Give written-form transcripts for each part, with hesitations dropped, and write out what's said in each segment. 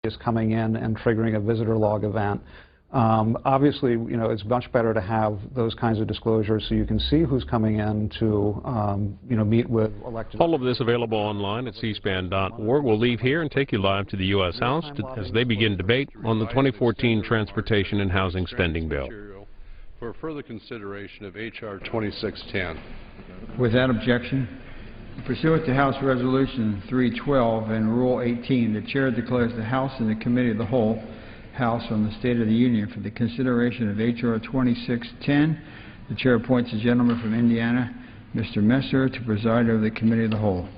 is coming in and triggering a visitor log event. Obviously, it's much better to have those kinds of disclosures so you can see who's coming in to, meet with elected. All of this available online at cspan.org. We'll leave here and take you live to the U.S. House as they begin debate on the 2014 Transportation and Housing Spending Bill. For further consideration of H.R. 2610. Without objection, pursuant to House Resolution 312 and Rule 18, the Chair declares the House and the Committee of the Whole House on the State of the Union for the consideration of H.R. 2610. The Chair appoints a gentleman from Indiana, Mr. Messer, to preside over the Committee of the Whole.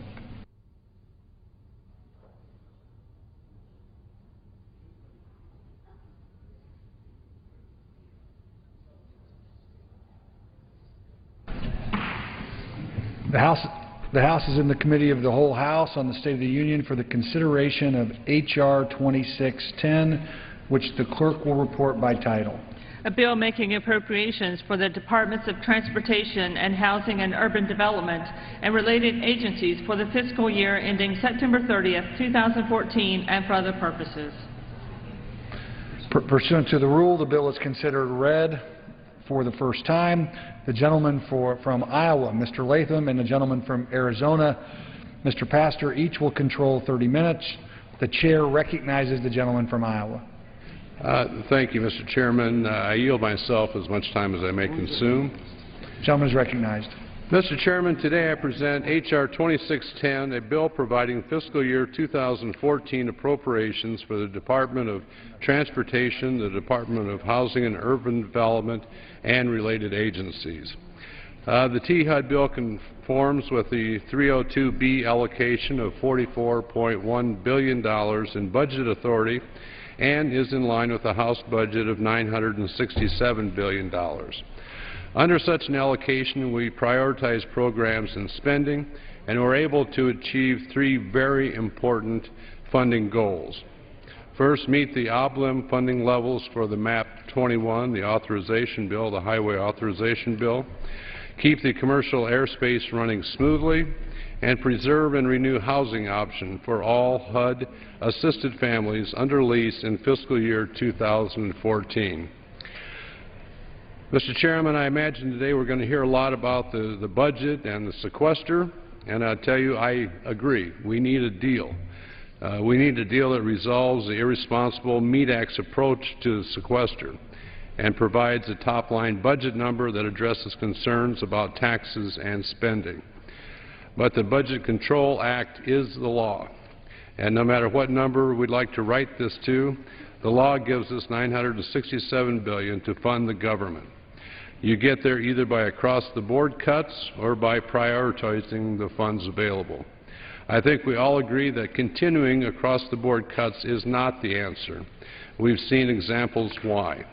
The House is in the Committee of the Whole House on the State of the Union for the consideration of H.R. 2610, which the clerk will report by title. A bill making appropriations for the Departments of Transportation and Housing and Urban Development and related agencies for the fiscal year ending September 30th, 2014, and for other purposes. Pursuant to the rule, the bill is considered read for the first time. The gentleman from Iowa, Mr. Latham, and the gentleman from Arizona, Mr. Pastor, each will control 30 minutes. The Chair recognizes the gentleman from Iowa. Thank you, Mr. Chairman. I yield myself as much time as I may consume. The gentleman is recognized. Mr. Chairman, today I present H.R. 2610, a bill providing fiscal year 2014 appropriations for the Department of Transportation, the Department of Housing and Urban Development, and related agencies. The THUD bill conforms with the 302B allocation of $44.1 billion in budget authority and is in line with the House budget of $967 billion. Under such an allocation, we prioritize programs and spending, and we're able to achieve three very important funding goals. First, meet the OBLIM funding levels for the MAP 21, the authorization bill, the highway authorization bill, keep the commercial airspace running smoothly, and preserve and renew housing option for all HUD-assisted families under lease in fiscal year 2014. Mr. Chairman, I imagine today we're going to hear a lot about the budget and the sequester, and I'll tell you I agree. We need a deal. We need a deal that resolves the irresponsible meat-axe approach to the sequester and provides a top-line budget number that addresses concerns about taxes and spending. But the Budget Control Act is the law, and no matter what number we'd like to write this to, the law gives us $967 billion to fund the government. You get there either by across-the-board cuts or by prioritizing the funds available. I think we all agree that continuing across-the-board cuts is not the answer. We've seen examples why.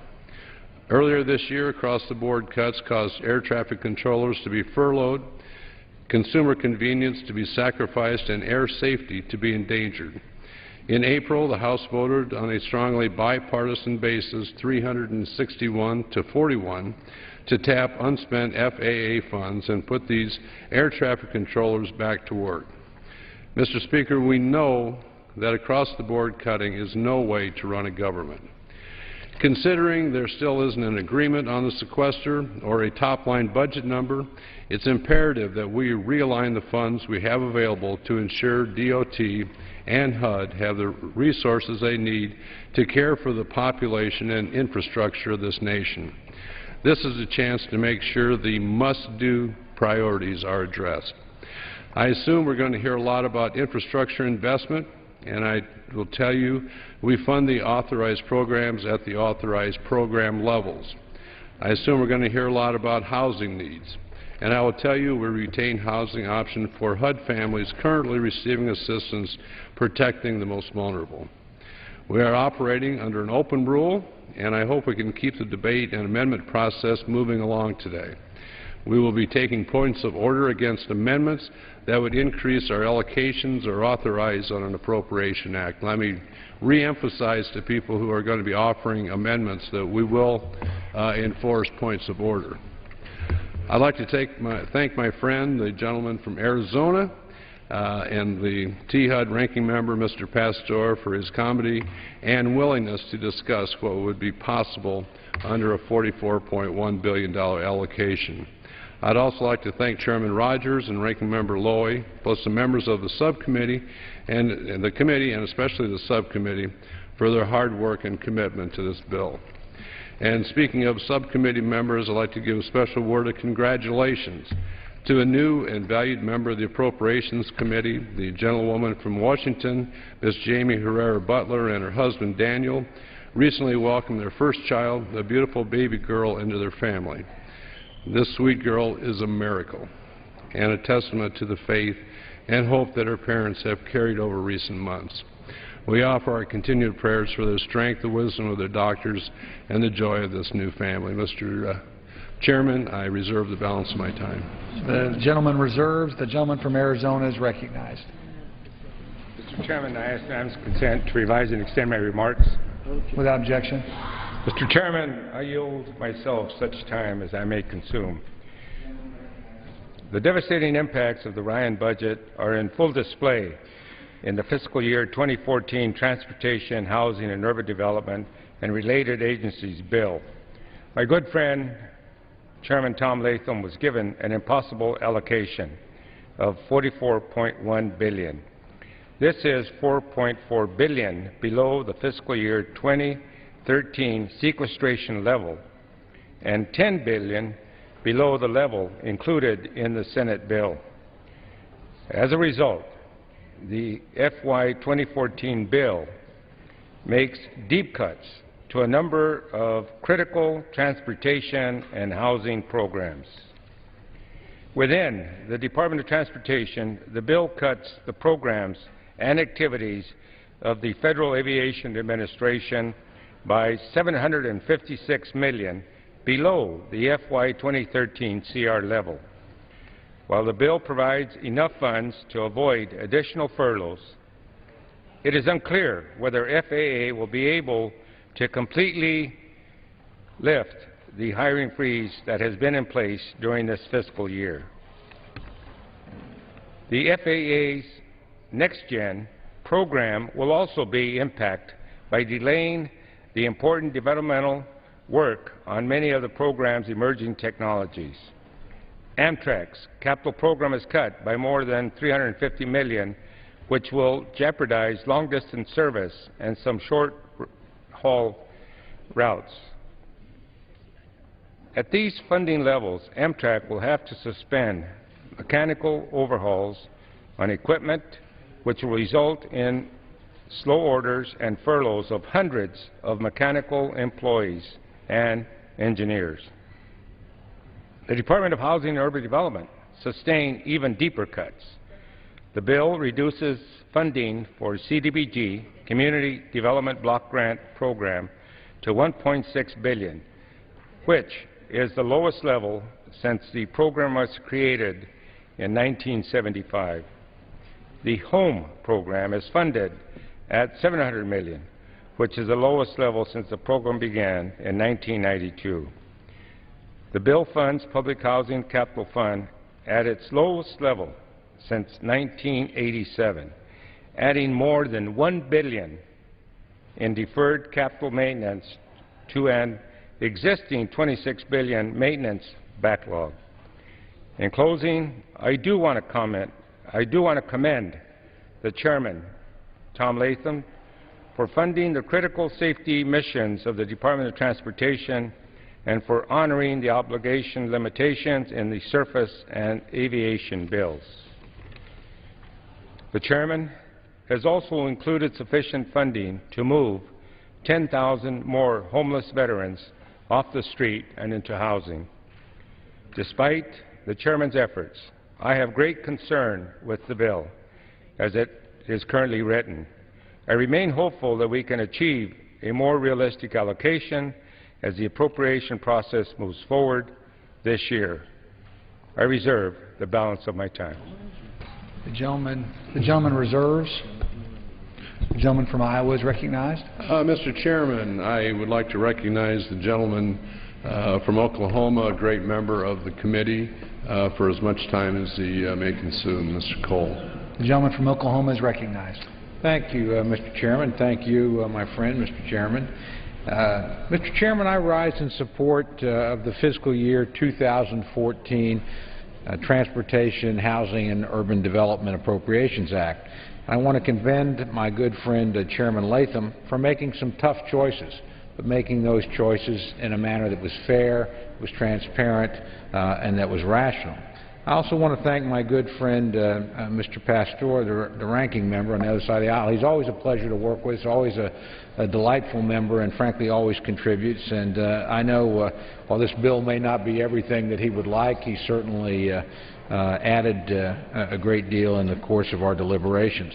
Earlier this year, across-the-board cuts caused air traffic controllers to be furloughed, consumer convenience to be sacrificed, and air safety to be endangered. In April, the House voted on a strongly bipartisan basis, 361 to 41, to tap unspent FAA funds and put these air traffic controllers back to work. Mr. Speaker, we know that across-the-board cutting is no way to run a government. Considering there still isn't an agreement on the sequester or a top-line budget number, it's imperative that we realign the funds we have available to ensure DOT and HUD have the resources they need to care for the population and infrastructure of this nation. This is a chance to make sure the must-do priorities are addressed. I assume we're going to hear a lot about infrastructure investment, and I will tell you we fund the authorized programs at the authorized program levels. I assume we're going to hear a lot about housing needs, and I will tell you we retain housing option for HUD families currently receiving assistance protecting the most vulnerable. We are operating under an open rule, and I hope we can keep the debate and amendment process moving along today. We will be taking points of order against amendments that would increase our allocations or authorize on an appropriation act. Let me reemphasize to people who are going to be offering amendments that we will enforce points of order. I'd like to thank my friend, the gentleman from Arizona, and the THUD ranking member, Mr. Pastor, for his comedy and willingness to discuss what would be possible under a $44.1 billion allocation. I'd also like to thank Chairman Rogers and Ranking Member Lowy, plus the members of the subcommittee and the committee, and especially the subcommittee, for their hard work and commitment to this bill. And speaking of subcommittee members, I'd like to give a special word of congratulations to a new and valued member of the Appropriations Committee, the gentlewoman from Washington, Ms. Jamie Herrera Butler, and her husband Daniel, recently welcomed their first child, a beautiful baby girl, into their family. This sweet girl is a miracle and a testament to the faith and hope that her parents have carried over recent months. We offer our continued prayers for the strength, the wisdom of their doctors, and the joy of this new family. Mr. Chairman, I reserve the balance of my time. The gentleman reserves. The gentleman from Arizona is recognized. Mr. Chairman, I ask unanimous consent to revise and extend my remarks. Without objection. Mr. Chairman, I yield myself such time as I may consume. The devastating impacts of the Ryan budget are in full display in the fiscal year 2014 Transportation, Housing, and Urban Development and Related Agencies bill. My good friend, Chairman Tom Latham, was given an impossible allocation of $44.1 billion. This is $4.4 billion below the fiscal year 2013 sequestration level and $10 billion below the level included in the Senate bill. As a result, the FY 2014 bill makes deep cuts to a number of critical transportation and housing programs. Within the Department of Transportation, the bill cuts the programs and activities of the Federal Aviation Administration by $756 million below the FY 2013 CR level. While the bill provides enough funds to avoid additional furloughs, it is unclear whether FAA will be able to completely lift the hiring freeze that has been in place during this fiscal year. The FAA's Next-Gen program will also be impacted by delaying the important developmental work on many of the program's emerging technologies. Amtrak's capital program is cut by more than $350 million, which will jeopardize long-distance service and some short-haul routes. At these funding levels, Amtrak will have to suspend mechanical overhauls on equipment, which will result in slow orders and furloughs of hundreds of mechanical employees and engineers. The Department of Housing and Urban Development sustained even deeper cuts. The bill reduces funding for CDBG, Community Development Block Grant Program, to $1.6 billion, which is the lowest level since the program was created in 1975. The HOME program is funded at $700 million, which is the lowest level since the program began in 1992. The bill funds Public Housing Capital Fund at its lowest level since 1987, adding more than $1 billion in deferred capital maintenance to an existing $26 billion maintenance backlog. In closing, I do want to commend the Chairman, Tom Latham, for funding the critical safety missions of the Department of Transportation and for honoring the obligation limitations in the surface and aviation bills. The Chairman has also included sufficient funding to move 10,000 more homeless veterans off the street and into housing. Despite the Chairman's efforts, I have great concern with the bill as it is currently written. I remain hopeful that we can achieve a more realistic allocation as the appropriation process moves forward this year. I reserve the balance of my time. The gentleman reserves. The gentleman from Iowa is recognized. Mr. Chairman, I would like to recognize the gentleman from Oklahoma, a great member of the committee, for as much time as he may consume, Mr. Cole. The gentleman from Oklahoma is recognized. Thank you, Mr. Chairman. Thank you, my friend, Mr. Chairman. Mr. Chairman, I rise in support of the fiscal year 2014 Transportation, Housing, and Urban Development Appropriations Act. I want to commend my good friend, Chairman Latham, for making some tough choices, but making those choices in a manner that was fair, was transparent, and that was rational. I also want to thank my good friend, Mr. Pastor, the ranking member on the other side of the aisle. He's always a pleasure to work with. He's always a delightful member and, frankly, always contributes. And I know while this bill may not be everything that he would like, he certainly added a great deal in the course of our deliberations.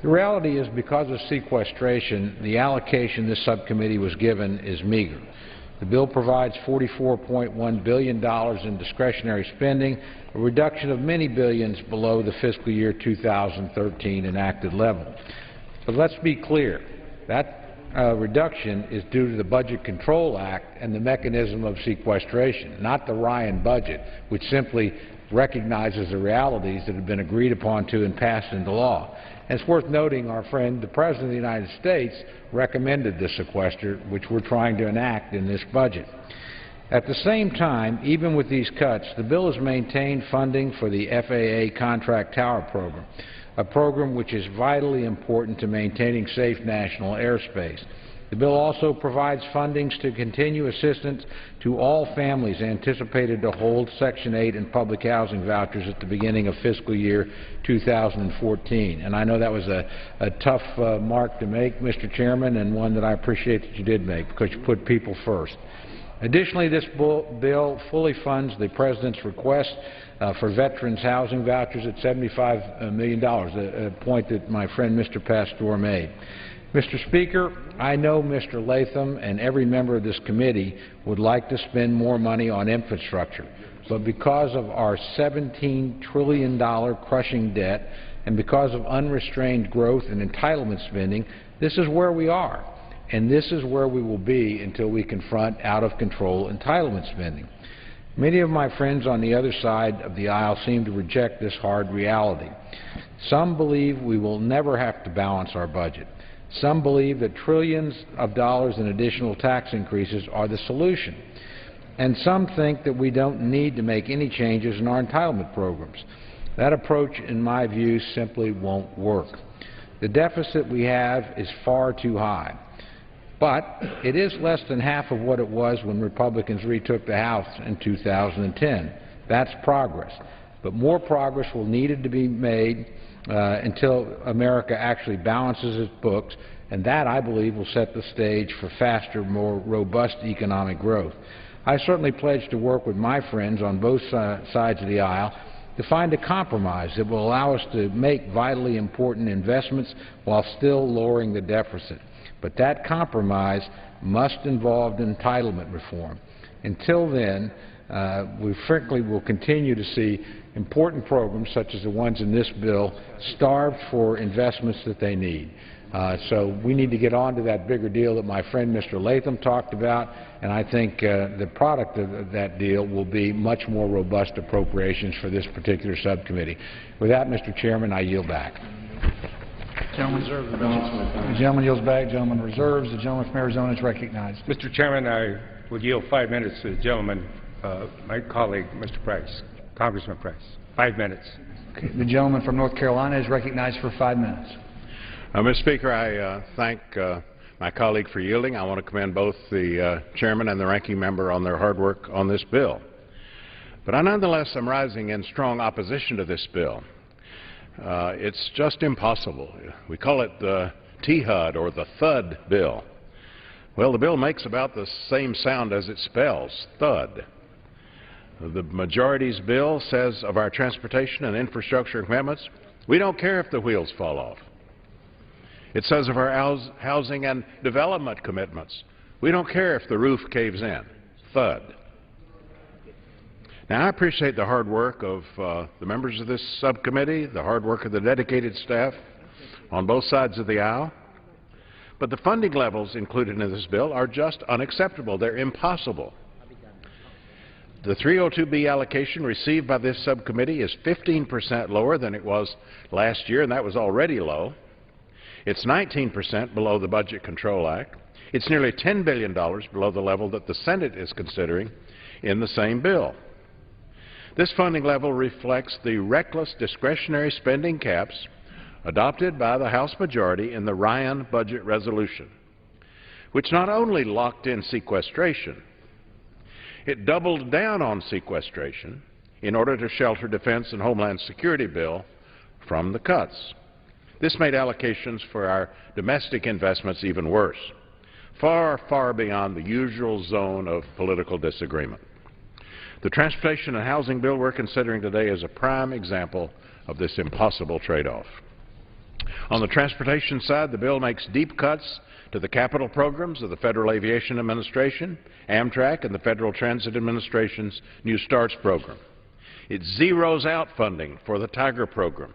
The reality is, because of sequestration, the allocation this subcommittee was given is meager. The bill provides $44.1 billion in discretionary spending, a reduction of many billions below the fiscal year 2013 enacted level. But let's be clear, that reduction is due to the Budget Control Act and the mechanism of sequestration, not the Ryan budget, which simply recognizes the realities that have been agreed upon to and passed into law. And it's worth noting our friend, the President of the United States, recommended this sequester, which we're trying to enact in this budget. At the same time, even with these cuts, the bill has maintained funding for the FAA Contract Tower Program, a program which is vitally important to maintaining safe national airspace. The bill also provides fundings to continue assistance to all families anticipated to hold Section 8 and public housing vouchers at the beginning of fiscal year 2014. And I know that was a tough mark to make, Mr. Chairman, and one that I appreciate that you did make, because you put people first. Additionally, this bill fully funds the President's request for veterans housing vouchers at $75 million, a point that my friend Mr. Pastor made. Mr. Speaker, I know Mr. Latham and every member of this committee would like to spend more money on infrastructure, but because of our $17 trillion crushing debt and because of unrestrained growth and entitlement spending, this is where we are, and this is where we will be until we confront out-of-control entitlement spending. Many of my friends on the other side of the aisle seem to reject this hard reality. Some believe we will never have to balance our budget. Some believe that trillions of dollars in additional tax increases are the solution. And some think that we don't need to make any changes in our entitlement programs. That approach, in my view, simply won't work. The deficit we have is far too high. But it is less than half of what it was when Republicans retook the House in 2010. That's progress. But more progress will need to be made until America actually balances its books, and that, I believe, will set the stage for faster, more robust economic growth. I certainly pledge to work with my friends on both sides of the aisle to find a compromise that will allow us to make vitally important investments while still lowering the deficit. But that compromise must involve entitlement reform. Until then, we frankly will continue to see important programs such as the ones in this bill starved for investments that they need. So we need to get on to that bigger deal that my friend Mr. Latham talked about, and I think the product of that deal will be much more robust appropriations for this particular subcommittee. With that, Mr. Chairman, I yield back. The gentleman yields back. The gentleman reserves. The gentleman from Arizona is recognized. Mr. Chairman, I would yield 5 minutes to the gentleman, my colleague, Mr. Price, Congressman Price. 5 minutes. Okay. The gentleman from North Carolina is recognized for 5 minutes. Mr. Speaker, I thank my colleague for yielding. I want to commend both the chairman and the ranking member on their hard work on this bill. But I nonetheless am rising in strong opposition to this bill. It's just impossible. We call it the THUD, or the THUD bill. Well, the bill makes about the same sound as it spells, thud. The majority's bill says of our transportation and infrastructure commitments, we don't care if the wheels fall off. It says of our housing and development commitments, we don't care if the roof caves in, thud. Now, I appreciate the hard work of the members of this subcommittee, the hard work of the dedicated staff on both sides of the aisle, but the funding levels included in this bill are just unacceptable. They're impossible. The 302B allocation received by this subcommittee is 15% lower than it was last year, and that was already low. It's 19% below the Budget Control Act. It's nearly $10 billion below the level that the Senate is considering in the same bill. This funding level reflects the reckless discretionary spending caps adopted by the House majority in the Ryan budget resolution, which not only locked in sequestration, it doubled down on sequestration in order to shelter Defense and Homeland Security bill from the cuts. This made allocations for our domestic investments even worse, far, far beyond the usual zone of political disagreement. The transportation and housing bill we're considering today is a prime example of this impossible trade-off. On the transportation side, the bill makes deep cuts to the capital programs of the Federal Aviation Administration, Amtrak, and the Federal Transit Administration's New Starts program. It zeroes out funding for the Tiger program,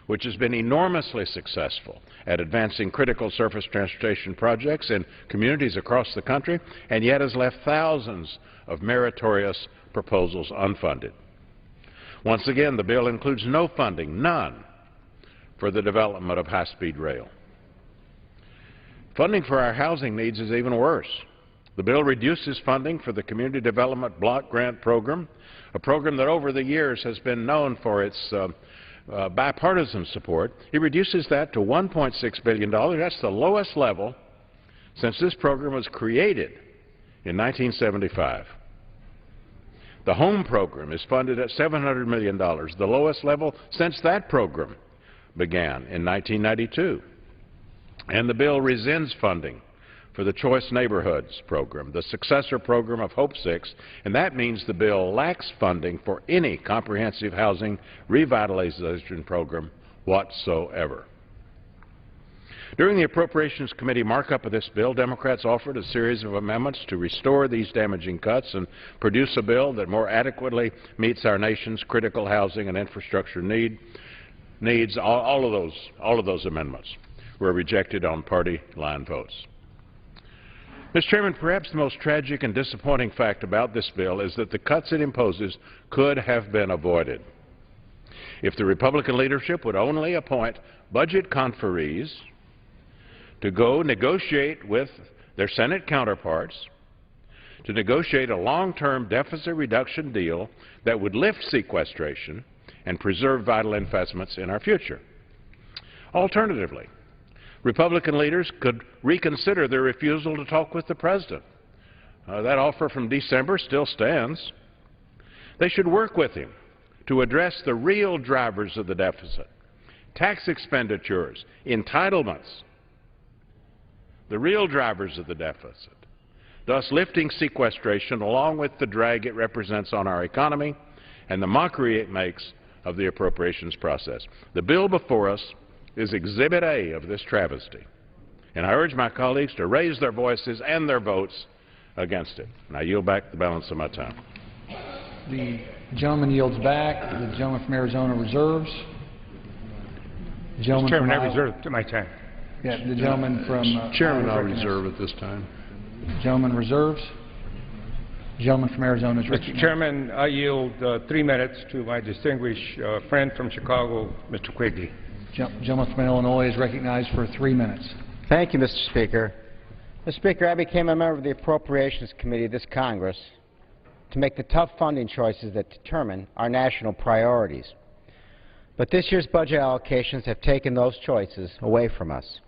which has been enormously successful at advancing critical surface transportation projects in communities across the country, and yet has left thousands of meritorious proposals unfunded. Once again, the bill includes no funding, none, for the development of high-speed rail. Funding for our housing needs is even worse. The bill reduces funding for the Community Development Block Grant Program, a program that over the years has been known for its bipartisan support. It reduces that to $1.6 billion. That's the lowest level since this program was created in 1975. The Home Program is funded at $700 million, the lowest level since that program began in 1992. And the bill rescinds funding for the Choice Neighborhoods program, the successor program of Hope 6, and that means the bill lacks funding for any comprehensive housing revitalization program whatsoever. During the Appropriations Committee markup of this bill, Democrats offered a series of amendments to restore these damaging cuts and produce a bill that more adequately meets our nation's critical housing and infrastructure needs. All of those amendments were rejected on party line votes. Mr. Chairman, perhaps the most tragic and disappointing fact about this bill is that the cuts it imposes could have been avoided if the Republican leadership would only appoint budget conferees to go negotiate with their Senate counterparts to negotiate a long-term deficit reduction deal that would lift sequestration and preserve vital investments in our future. Alternatively, Republican leaders could reconsider their refusal to talk with the President. That offer from December still stands. They should work with him to address the real drivers of the deficit, tax expenditures, entitlements, the real drivers of the deficit, thus lifting sequestration along with the drag it represents on our economy and the mockery it makes of the appropriations process. The bill before us is Exhibit A of this travesty, and I urge my colleagues to raise their voices and their votes against it. And I yield back the balance of my time. The gentleman yields back. The gentleman from Arizona reserves. The gentleman Mr. Chairman, from I reserve my time. Yeah, the gentleman from Chairman, I'll recognized. reserve at this time. Gentleman reserves. The gentleman from Arizona is recognized. Mr. Chairman, I yield 3 minutes to my distinguished friend from Chicago, Mr. Quigley. Gentleman from Illinois is recognized for 3 minutes. Thank you, Mr. Speaker. Mr. Speaker, I became a member of the Appropriations Committee of this Congress to make the tough funding choices that determine our national priorities. But this year's budget allocations have taken those choices away from us.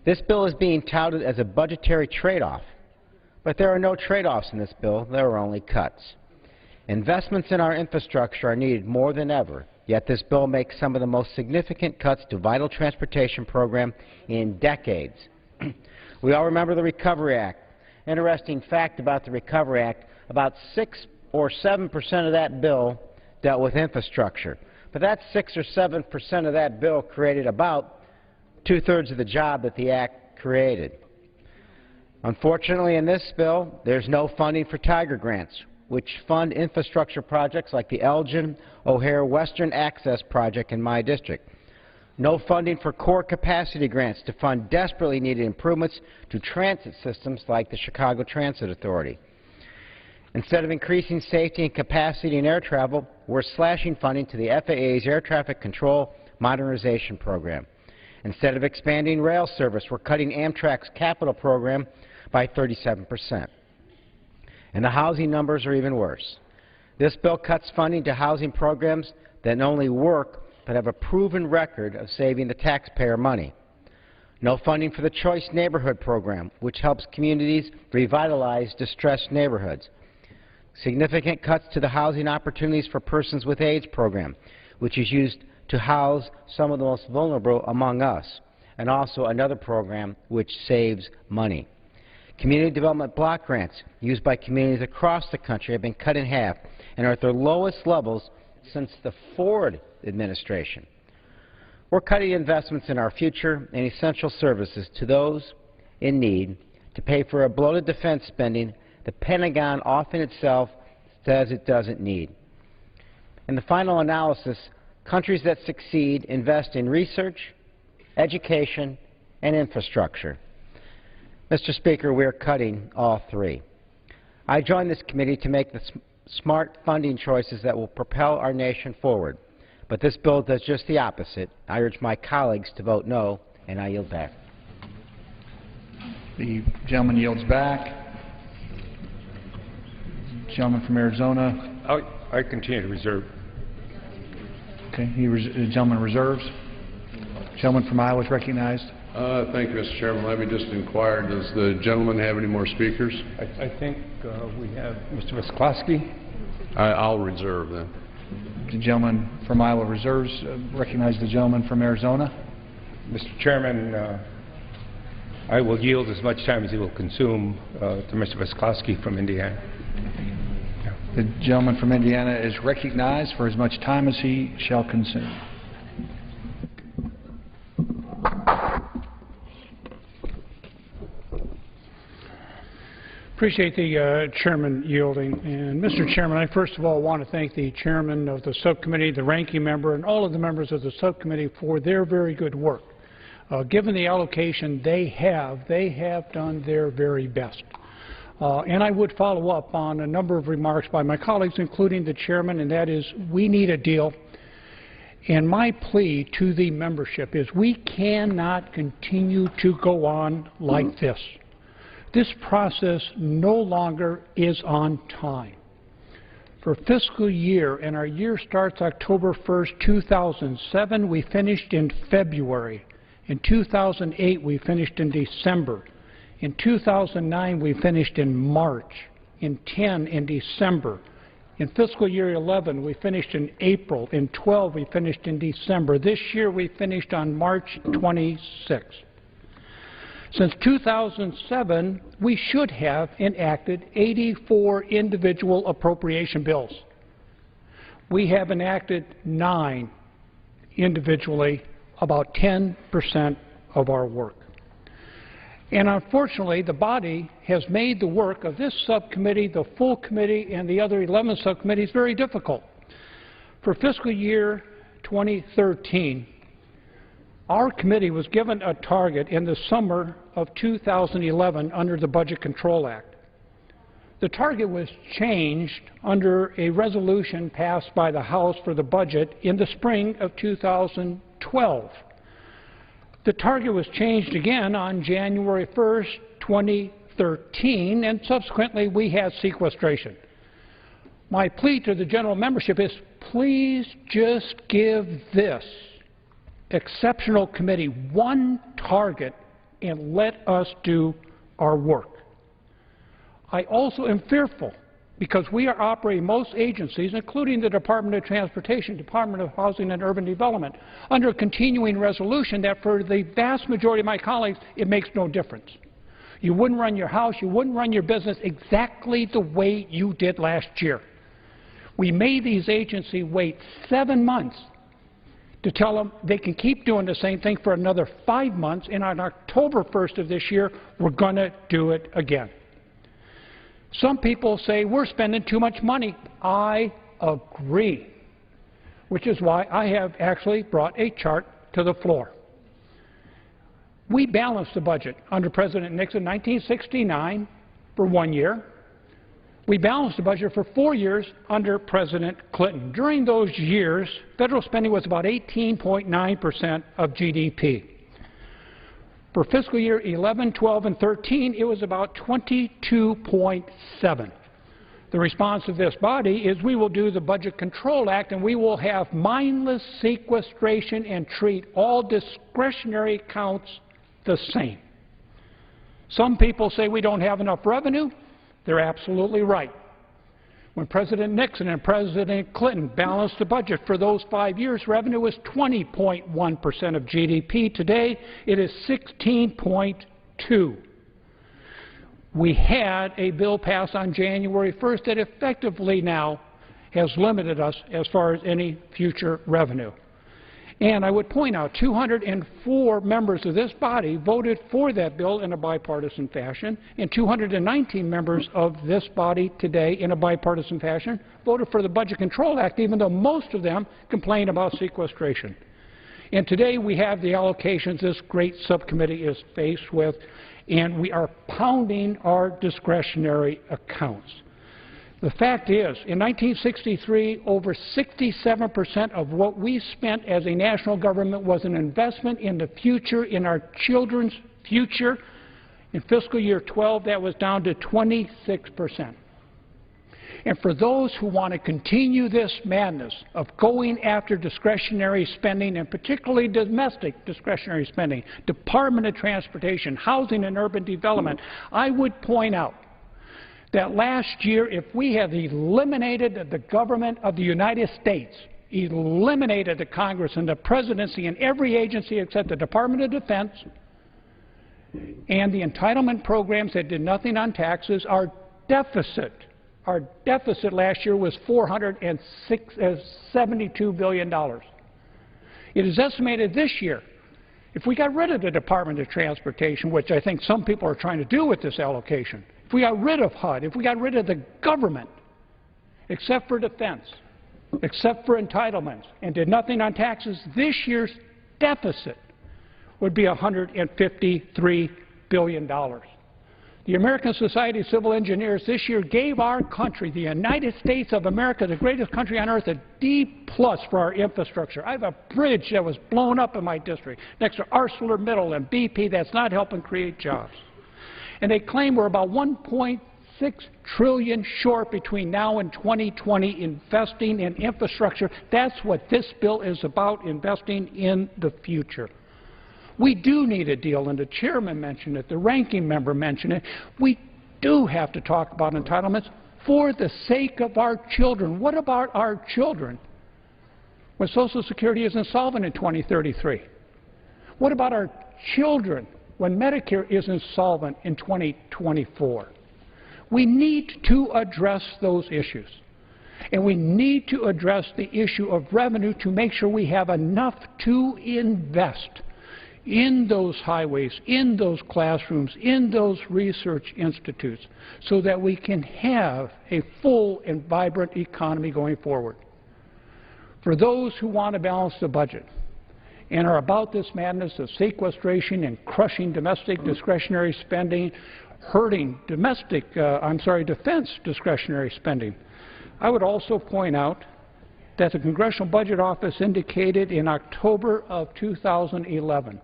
This bill is being touted as a budgetary trade-off, but there are no trade-offs in this bill. There are only cuts. Investments in our infrastructure are needed more than ever, yet this bill makes some of the most significant cuts to vital transportation program in decades. We all remember the Recovery Act. Interesting fact about the Recovery Act, about 6 or 7% of that bill dealt with infrastructure. But that 6 or 7% of that bill created about 2/3 of the job that the Act created. Unfortunately, in this bill, there's no funding for Tiger grants, which fund infrastructure projects like the Elgin-O'Hare Western Access Project in my district. No funding for core capacity grants to fund desperately needed improvements to transit systems like the Chicago Transit Authority. Instead of increasing safety and capacity in air travel, we're slashing funding to the FAA's Air Traffic Control Modernization Program. Instead of expanding rail service, we're cutting Amtrak's capital program by 37%. And the housing numbers are even worse. This bill cuts funding to housing programs that not only work, but have a proven record of saving the taxpayer money. No funding for the Choice Neighborhood Program, which helps communities revitalize distressed neighborhoods. Significant cuts to the Housing Opportunities for Persons with AIDS program, which is used to house some of the most vulnerable among us, and also another program which saves money. Community development block grants used by communities across the country have been cut in half and are at their lowest levels since the Ford administration. We're cutting investments in our future and essential services to those in need to pay for a bloated defense spending the Pentagon often itself says it doesn't need. In the final analysis, countries that succeed invest in research, education, and infrastructure. Mr. Speaker, we are cutting all three. I join this committee to make the smart funding choices that will propel our nation forward. But this bill does just the opposite. I urge my colleagues to vote no, and I yield back. The gentleman yields back. Gentleman from Arizona. I continue to reserve. Okay, the gentleman reserves. Gentleman from Iowa is recognized. Thank you, Mr. Chairman. Let me just inquire, does the gentleman have any more speakers? I think we have Mr. Visklosky. I'll reserve then. The gentleman from Iowa reserves. Recognize the gentleman from Arizona. Mr. Chairman, I will yield as much time as he will consume to Mr. Visklosky from Indiana. The gentleman from Indiana is recognized for as much time as he shall consume. Appreciate the chairman yielding. And Mr. Chairman, I first of all want to thank the chairman of the subcommittee, the ranking member, and all of the members of the subcommittee for their very good work. Given the allocation they have done their very best. And I would follow up on a number of remarks by my colleagues, including the chairman, and that is we need a deal. And my plea to the membership is we cannot continue to go on like this. This process no longer is on time. For fiscal year, and our year starts October 1st, 2007, we finished in February. In 2008, we finished in December. In 2009, we finished in March. In 10, in December. In fiscal year 11, we finished in April. In 12, we finished in December. This year, we finished on March 26th. Since 2007, we should have enacted 84 individual appropriation bills. We have enacted 9 individually, about 10% of our work. And unfortunately, the body has made the work of this subcommittee, the full committee, and the other 11 subcommittees very difficult. For fiscal year 2013, our committee was given a target in the summer of 2011 under the Budget Control Act. The target was changed under a resolution passed by the House for the budget in the spring of 2012. The target was changed again on January 1st, 2013, and subsequently we had sequestration. My plea to the general membership is please just give this exceptional committee one target and let us do our work. I also am fearful because we are operating most agencies, including the Department of Transportation, Department of Housing and Urban Development, under a continuing resolution that for the vast majority of my colleagues, it makes no difference. You wouldn't run your house, you wouldn't run your business exactly the way you did last year. We made these agencies wait 7 months to tell them they can keep doing the same thing for another 5 months, and on October 1st of this year, we're going to do it again. Some people say we're spending too much money. I agree, which is why I have actually brought a chart to the floor. We balanced the budget under President Nixon in 1969 for 1 year. We balanced the budget for 4 years under President Clinton. During those years, federal spending was about 18.9% of GDP. For fiscal year 11, 12, and 13, it was about 22.7. The response of this body is we will do the Budget Control Act and we will have mindless sequestration and treat all discretionary accounts the same. Some people say we don't have enough revenue. They're absolutely right. When President Nixon and President Clinton balanced the budget for those 5 years, revenue was 20.1% of GDP. Today, it is 16.2%. We had a bill passed on January 1st that effectively now has limited us as far as any future revenue. And I would point out 204 members of this body voted for that bill in a bipartisan fashion, and 219 members of this body today in a bipartisan fashion voted for the Budget Control Act, even though most of them complain about sequestration. And today we have the allocations this great subcommittee is faced with, and we are pounding our discretionary accounts. The fact is, in 1963, over 67% of what we spent as a national government was an investment in the future, in our children's future. In fiscal year 12, that was down to 26%. And for those who want to continue this madness of going after discretionary spending, and particularly domestic discretionary spending, Department of Transportation, Housing and Urban Development, I would point out that last year, if we had eliminated the government of the United States, eliminated the Congress and the presidency and every agency except the Department of Defense and the entitlement programs that did nothing on taxes, our deficit last year was $472 billion. It is estimated this year, if we got rid of the Department of Transportation, which I think some people are trying to do with this allocation, if we got rid of HUD, if we got rid of the government, except for defense, except for entitlements, and did nothing on taxes, this year's deficit would be $153 billion. The American Society of Civil Engineers this year gave our country, the United States of America, the greatest country on earth, a D+ for our infrastructure. I have a bridge that was blown up in my district next to ArcelorMittal and BP that's not helping create jobs. And they claim we're about $1.6 trillion short between now and 2020 investing in infrastructure. That's what this bill is about, investing in the future. We do need a deal, and the chairman mentioned it, the ranking member mentioned it. We do have to talk about entitlements for the sake of our children. What about our children when Social Security is insolvent in 2033? What about our children when Medicare is insolvent in 2024? We need to address those issues. And we need to address the issue of revenue to make sure we have enough to invest in those highways, in those classrooms, in those research institutes, so that we can have a full and vibrant economy going forward. For those who want to balance the budget and are about this madness of sequestration and crushing domestic discretionary spending, hurting defense discretionary spending, I would also point out that the Congressional Budget Office indicated in October of 2011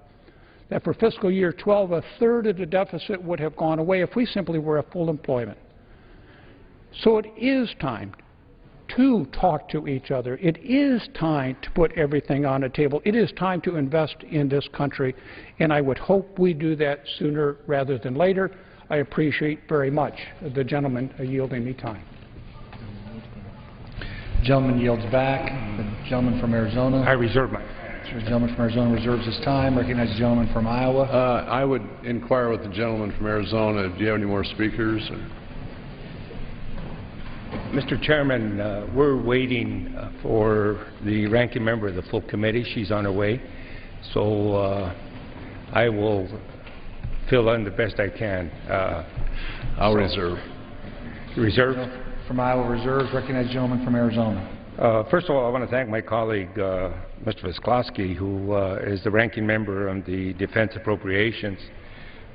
that for fiscal year 12, a third of the deficit would have gone away if we simply were at full employment. So it is time to talk to each other. It is time to put everything on the table. It is time to invest in this country, and I would hope we do that sooner rather than later. I appreciate very much the gentleman yielding me time. The gentleman yields back. The gentleman from Arizona. I reserve my. The gentleman from Arizona reserves his time. Recognize the gentleman from Iowa. I would inquire with the gentleman from Arizona. Do you have any more speakers? Mr. Chairman, we're waiting for the ranking member of the full committee. She's on her way. So I will fill in the best I can. I'll reserve. Reserve? From Iowa reserves. Recognize the gentleman from Arizona. First of all, I want to thank my colleague, Mr. Visklosky, who is the ranking member on the Defense Appropriations,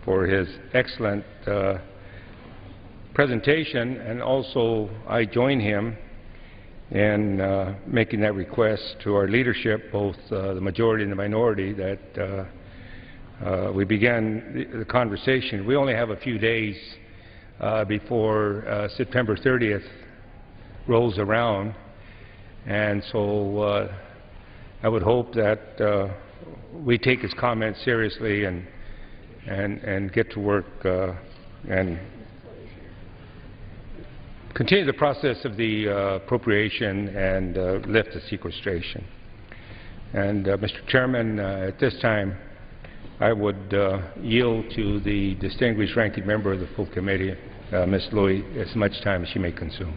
for his excellent presentation, and also I join him in making that request to our leadership, both the majority and the minority, that we began the conversation. We only have a few days before September 30th rolls around, and so I would hope that we take his comments seriously and get to work and continue the process of the appropriation and lift the sequestration. And Mr. Chairman, at this time, I would yield to the distinguished ranking member of the full committee, Ms. Louie, as much time as she may consume.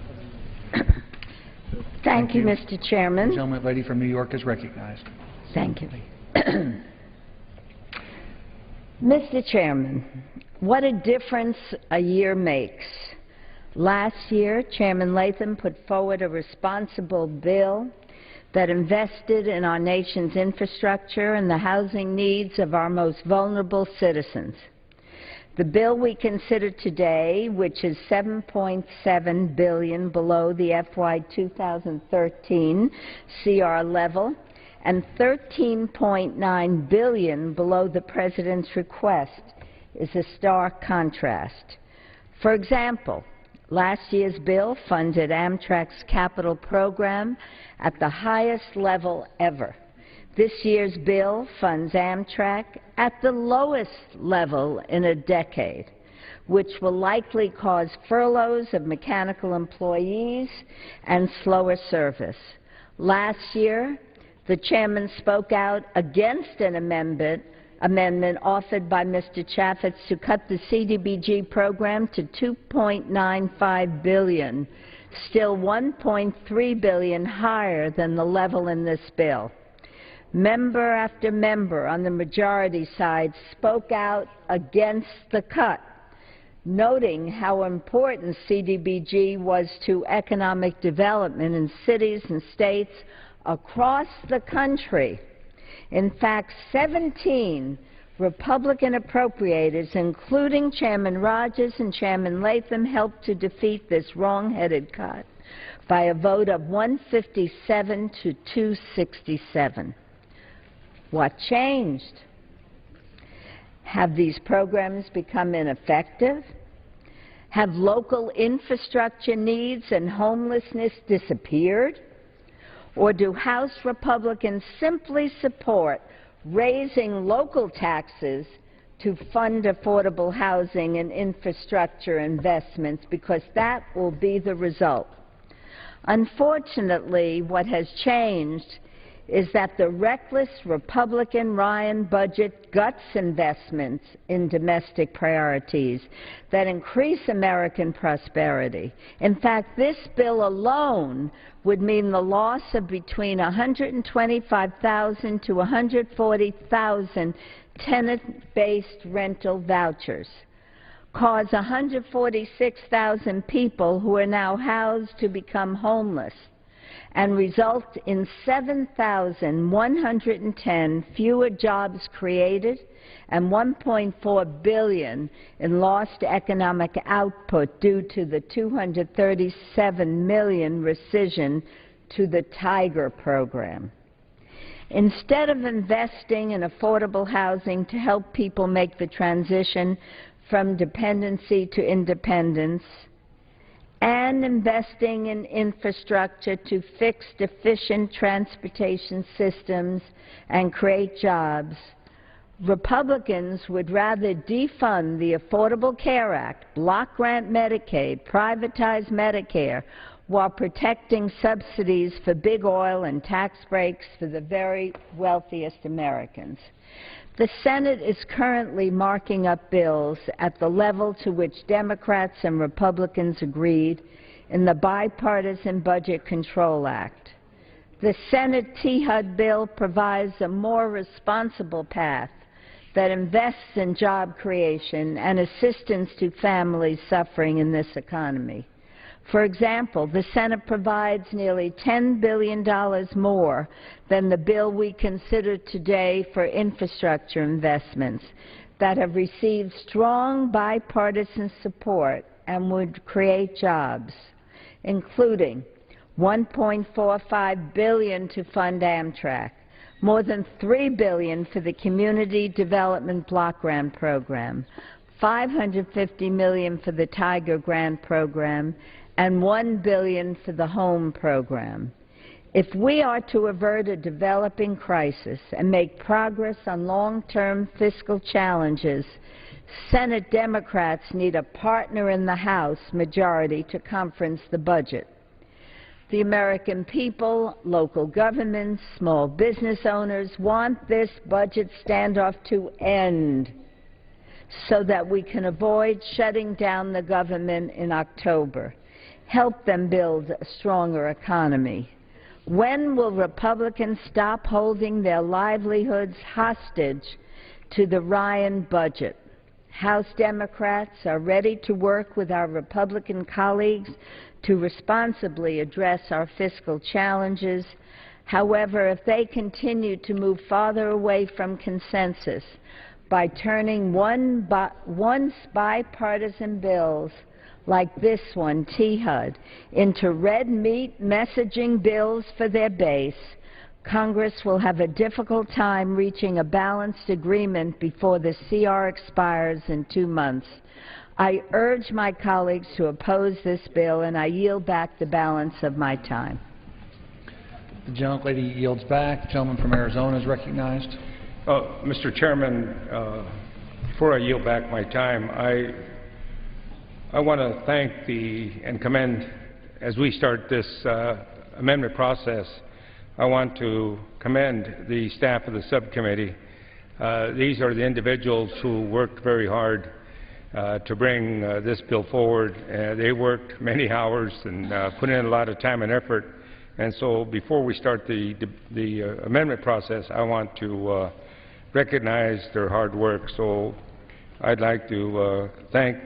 Thank you, Mr. Chairman. The gentleman lady from New York is recognized. Thank you. Mr. Chairman, what a difference a year makes. Last year, Chairman Latham put forward a responsible bill that invested in our nation's infrastructure and the housing needs of our most vulnerable citizens. The bill we consider today, which is $7.7 billion below the FY 2013 CR level and $13.9 billion below the President's request, is a stark contrast. For example, last year's bill funded Amtrak's capital program at the highest level ever. This year's bill funds Amtrak at the lowest level in a decade, which will likely cause furloughs of mechanical employees and slower service. Last year, the chairman spoke out against an amendment offered by Mr. Chaffetz to cut the CDBG program to $2.95 billion, still $1.3 billion higher than the level in this bill. Member after member on the majority side spoke out against the cut, noting how important CDBG was to economic development in cities and states across the country. In fact, 17 Republican appropriators, including Chairman Rogers and Chairman Latham, helped to defeat this wrong-headed cut by a vote of 157 to 267. What changed? Have these programs become ineffective? Have local infrastructure needs and homelessness disappeared? Or do House Republicans simply support raising local taxes to fund affordable housing and infrastructure investments, because that will be the result? Unfortunately, what has changed is that the reckless Republican Ryan budget guts investments in domestic priorities that increase American prosperity. In fact, this bill alone would mean the loss of between 125,000 to 140,000 tenant-based rental vouchers, cause 146,000 people who are now housed to become homeless, and result in 7,110 fewer jobs created and $1.4 billion in lost economic output due to the $237 million rescission to the Tiger program. Instead of investing in affordable housing to help people make the transition from dependency to independence, and investing in infrastructure to fix deficient transportation systems and create jobs, Republicans would rather defund the Affordable Care Act, block grant Medicaid, privatize Medicare, while protecting subsidies for big oil and tax breaks for the very wealthiest Americans. The Senate is currently marking up bills at the level to which Democrats and Republicans agreed in the Bipartisan Budget Control Act. The Senate THUD bill provides a more responsible path that invests in job creation and assistance to families suffering in this economy. For example, the Senate provides nearly $10 billion more than the bill we consider today for infrastructure investments that have received strong bipartisan support and would create jobs, including $1.45 billion to fund Amtrak, more than $3 billion for the Community Development Block Grant Program, $550 million for the Tiger Grant Program, and $1 billion for the Home Program. If we are to avert a developing crisis and make progress on long-term fiscal challenges, Senate Democrats need a partner in the House majority to conference the budget. The American people, local governments, small business owners want this budget standoff to end so that we can avoid shutting down the government in October, help them build a stronger economy. When will Republicans stop holding their livelihoods hostage to the Ryan budget? House Democrats are ready to work with our Republican colleagues to responsibly address our fiscal challenges. However, if they continue to move farther away from consensus by turning once bipartisan bills like this one, THUD, into red meat messaging bills for their base, Congress will have a difficult time reaching a balanced agreement before the CR expires in 2 months. I urge my colleagues to oppose this bill, and I yield back the balance of my time. The gentlelady yields back. The gentleman from Arizona is recognized. Mr. Chairman, before I yield back my time, I want to thank and commend, as we start this amendment process, I want to commend the staff of the subcommittee. These are the individuals who worked very hard to bring this bill forward. They worked many hours and put in a lot of time and effort. And so before we start the amendment process, I want to recognize their hard work. So I'd like to thank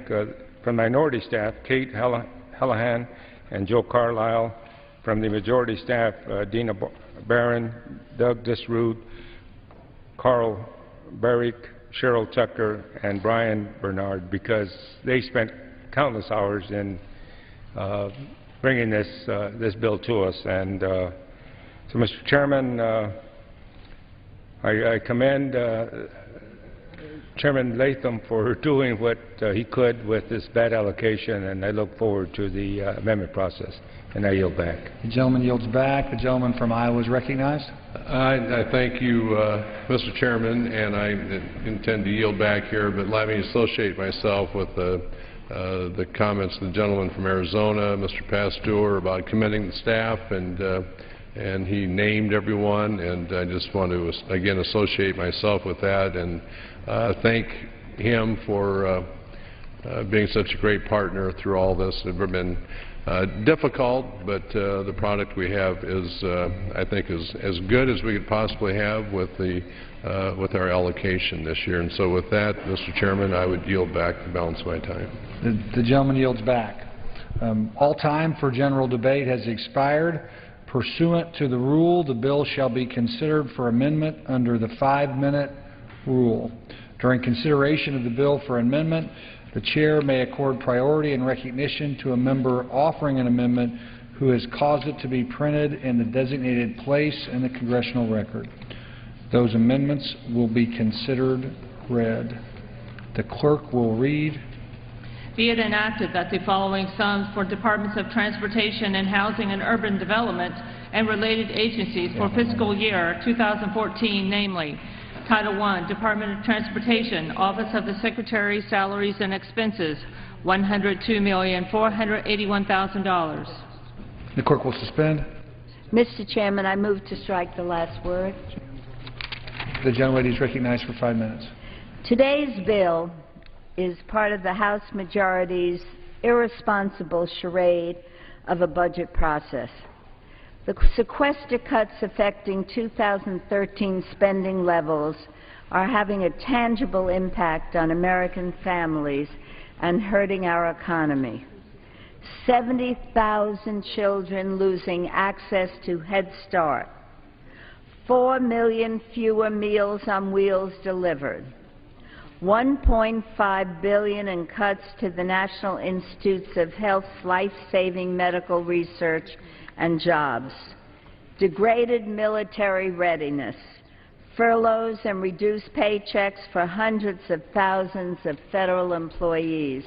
from minority staff, Kate Hallahan and Joe Carlisle. From the majority staff, Dina Barron, Doug Disrood, Carl Barrick, Cheryl Tucker, and Brian Bernard, because they spent countless hours in bringing this bill to us. And so, Mr. Chairman, I commend Chairman Latham for doing what he could with this bad allocation, and I look forward to the amendment process. And I yield back. The gentleman yields back. The gentleman from Iowa is recognized. I thank you, Mr. Chairman, and I intend to yield back here, but let me associate myself with the comments of the gentleman from Arizona, Mr. Pasteur, about commending the staff, and he named everyone, and I just want to, again, associate myself with that and thank him for being such a great partner through all this. It's been difficult, but the product we have is, I think, as good as we could possibly have with our allocation this year. And so with that, Mr. Chairman, I would yield back the balance of my time. The gentleman yields back. All time for general debate has expired. Pursuant to the rule, the bill shall be considered for amendment under the 5-minute rule. During consideration of the bill for amendment, the chair may accord priority and recognition to a member offering an amendment who has caused it to be printed in the designated place in the congressional record. Those amendments will be considered read. The clerk will read. Be it enacted that the following sums for Departments of Transportation and Housing and Urban Development and related agencies for fiscal year 2014, namely, Title I, Department of Transportation, Office of the Secretary, Salaries and Expenses, $102,481,000. The clerk will suspend. Mr. Chairman, I move to strike the last word. The gentlelady is recognized for 5 minutes. Today's bill is part of the House majority's irresponsible charade of a budget process. The sequester cuts affecting 2013 spending levels are having a tangible impact on American families and hurting our economy. 70,000 children losing access to Head Start. 4 million fewer Meals on Wheels delivered. $1.5 billion in cuts to the National Institutes of Health's life-saving medical research and jobs, degraded military readiness, furloughs and reduced paychecks for hundreds of thousands of federal employees,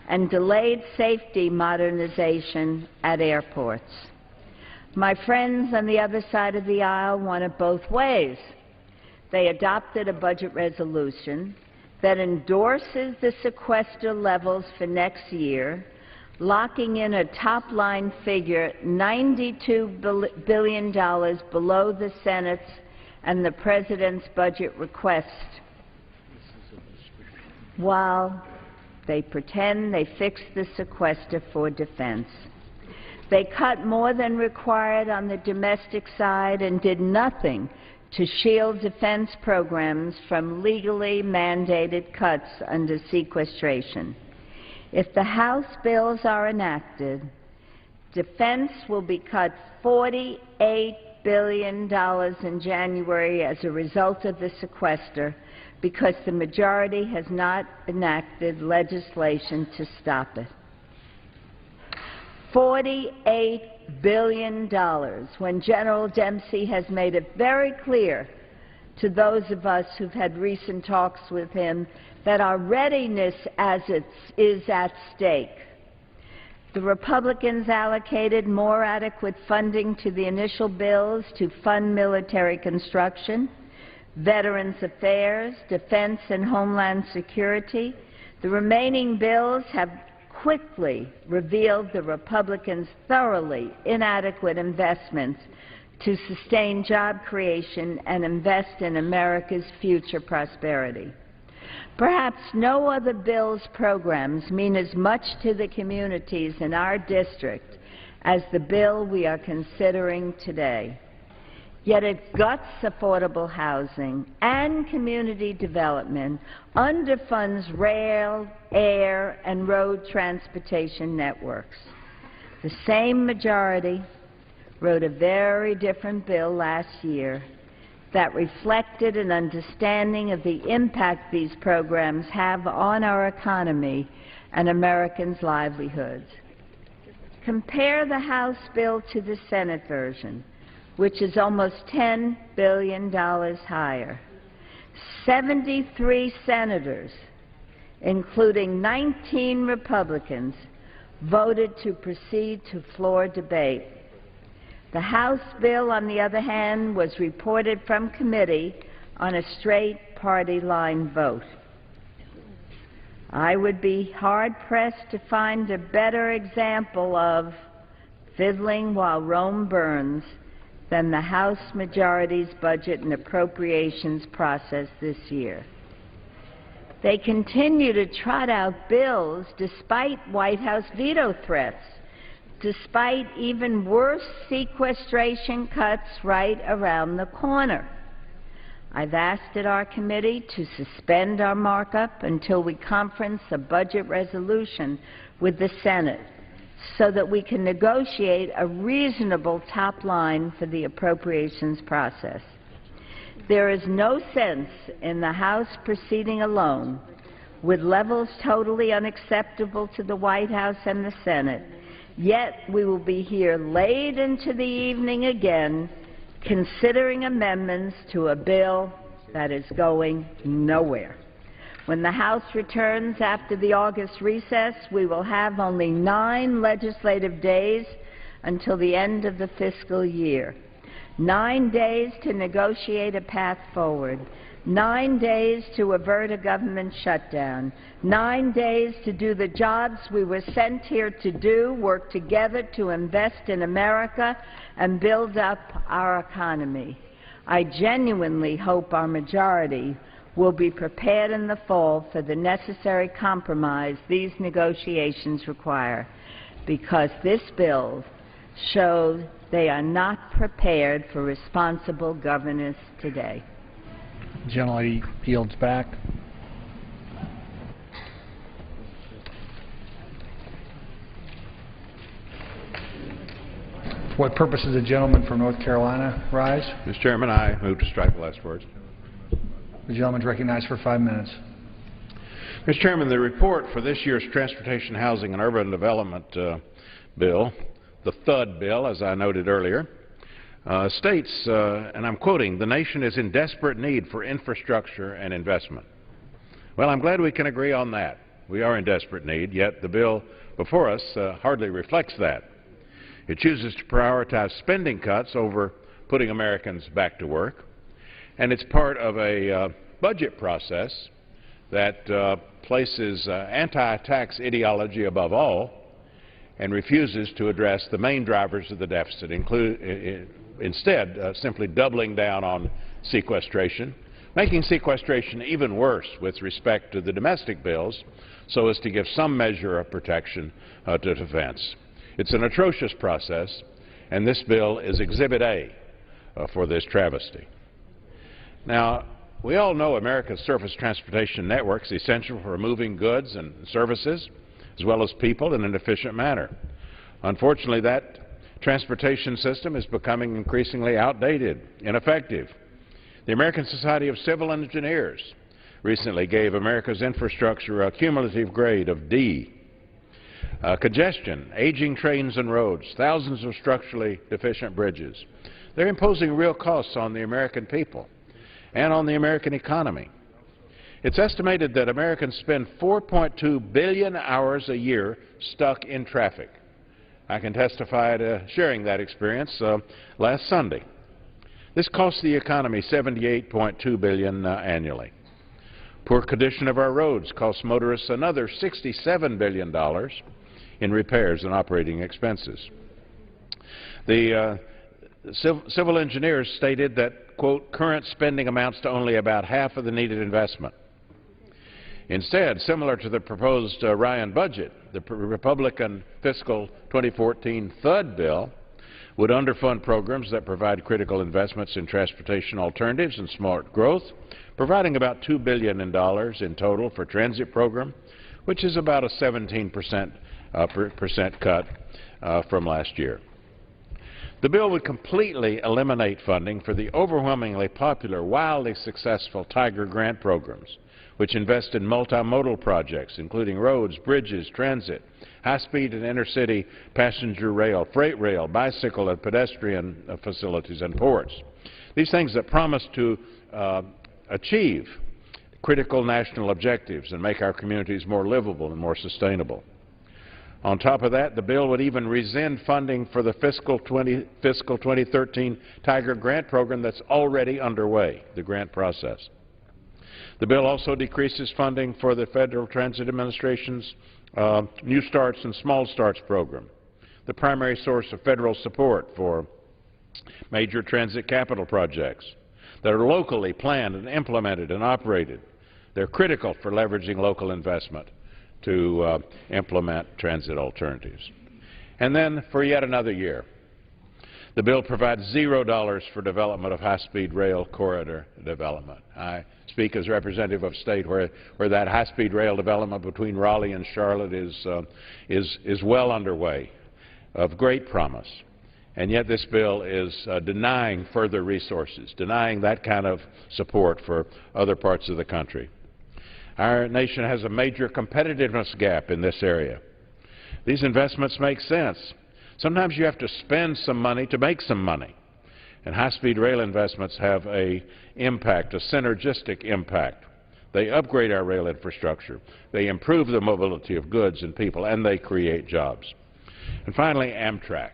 and delayed safety modernization at airports. My friends on the other side of the aisle want it both ways. They adopted a budget resolution that endorses the sequester levels for next year, locking in a top-line figure $92 billion below the Senate's and the President's budget request, while they pretend they fixed the sequester for defense. They cut more than required on the domestic side and did nothing to shield defense programs from legally mandated cuts under sequestration. If the House bills are enacted, defense will be cut $48 billion in January as a result of the sequester, because the majority has not enacted legislation to stop it. $48 billion, when General Dempsey has made it very clear to those of us who've had recent talks with him that our readiness is at stake. The Republicans allocated more adequate funding to the initial bills to fund military construction, Veterans Affairs, Defense and Homeland Security. The remaining bills have quickly revealed the Republicans' thoroughly inadequate investments to sustain job creation and invest in America's future prosperity. Perhaps no other bill's programs mean as much to the communities in our district as the bill we are considering today. Yet it guts affordable housing and community development, underfunds rail, air, and road transportation networks. The same majority wrote a very different bill last year that reflected an understanding of the impact these programs have on our economy and Americans' livelihoods. Compare the House bill to the Senate version, which is almost $10 billion higher. 73 senators, including 19 Republicans, voted to proceed to floor debate. The House bill, on the other hand, was reported from committee on a straight party line vote. I would be hard-pressed to find a better example of fiddling while Rome burns than the House majority's budget and appropriations process this year. They continue to trot out bills despite White House veto threats, despite even worse sequestration cuts right around the corner. I've asked at our committee to suspend our markup until we conference a budget resolution with the Senate so that we can negotiate a reasonable top line for the appropriations process. There is no sense in the House proceeding alone with levels totally unacceptable to the White House and the Senate. Yet we will be here late into the evening again considering amendments to a bill that is going nowhere. When the House returns after the August recess, we will have only 9 legislative days until the end of the fiscal year. 9 days to negotiate a path forward. 9 days to avert a government shutdown. 9 days to do the jobs we were sent here to do, work together to invest in America and build up our economy. I genuinely hope our majority will be prepared in the fall for the necessary compromise these negotiations require, because this bill shows they are not prepared for responsible governance today. The gentlelady yields back. For what purpose does the gentleman from North Carolina rise? Mr. Chairman, I move to strike the last words. The gentleman is recognized for 5 minutes. Mr. Chairman, the report for this year's Transportation, Housing, and Urban Development bill, the THUD bill, as I noted earlier, states, and I'm quoting, "The nation is in desperate need for infrastructure and investment." Well, I'm glad we can agree on that. We are in desperate need, yet the bill before us hardly reflects that. It chooses to prioritize spending cuts over putting Americans back to work, and it's part of a budget process that places anti-tax ideology above all and refuses to address the main drivers of the deficit, instead simply doubling down on sequestration, making sequestration even worse with respect to the domestic bills so as to give some measure of protection to defense. It's an atrocious process, and this bill is Exhibit A for this travesty. Now, we all know America's surface transportation network is essential for moving goods and services, as well as people, in an efficient manner. Unfortunately, that transportation system is becoming increasingly outdated, ineffective. The American Society of Civil Engineers recently gave America's infrastructure a cumulative grade of D. Congestion, aging trains and roads, thousands of structurally deficient bridges. They're imposing real costs on the American people and on the American economy. It's estimated that Americans spend 4.2 billion hours a year stuck in traffic. I can testify to sharing that experience last Sunday. This costs the economy $78.2 billion annually. Poor condition of our roads costs motorists another $67 billion in repairs and operating expenses. The civil engineers stated that, quote, current spending amounts to only about half of the needed investment. Instead, similar to the proposed Ryan budget, the Republican fiscal 2014 THUD bill would underfund programs that provide critical investments in transportation alternatives and smart growth, providing about $2 billion in total for transit program, which is about a 17% cut from last year. The bill would completely eliminate funding for the overwhelmingly popular, wildly successful Tiger Grant programs, which invest in multimodal projects, including roads, bridges, transit, high-speed and intercity passenger rail, freight rail, bicycle and pedestrian facilities, and ports. These things that promise to achieve critical national objectives and make our communities more livable and more sustainable. On top of that, the bill would even rescind funding for the fiscal 2013 Tiger Grant program that's already underway, the grant process. The bill also decreases funding for the Federal Transit Administration's New Starts and Small Starts program, the primary source of federal support for major transit capital projects that are locally planned and implemented and operated. They're critical for leveraging local investment to implement transit alternatives. And then, for yet another year, the bill provides $0 for development of high-speed rail corridor development. I speak as representative of a state where that high-speed rail development between Raleigh and Charlotte is well underway, of great promise. And yet this bill is denying further resources, denying that kind of support for other parts of the country. Our nation has a major competitiveness gap in this area. These investments make sense. Sometimes you have to spend some money to make some money. And high-speed rail investments have an impact, a synergistic impact. They upgrade our rail infrastructure. They improve the mobility of goods and people, and they create jobs. And finally, Amtrak.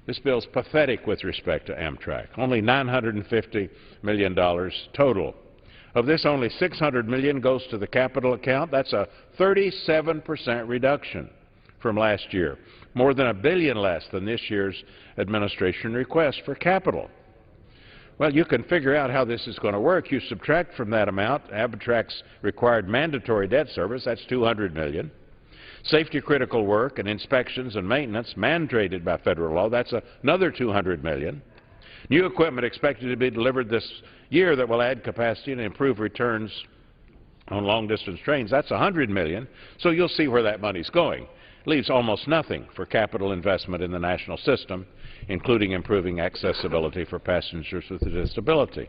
This bill is pathetic with respect to Amtrak. Only $950 million total. Of this, only $600 million goes to the capital account. That's a 37% reduction from last year, more than $1 billion less than this year's administration request for capital. Well, you can figure out how this is going to work. You subtract from that amount Amtrak's required mandatory debt service, that's $200 million. Safety critical work and inspections and maintenance mandated by federal law, that's another $200 million. New equipment expected to be delivered this year that will add capacity and improve returns on long-distance trains, that's $100 million. So you'll see where that money's going. leaves almost nothing for capital investment in the national system, including improving accessibility for passengers with a disability.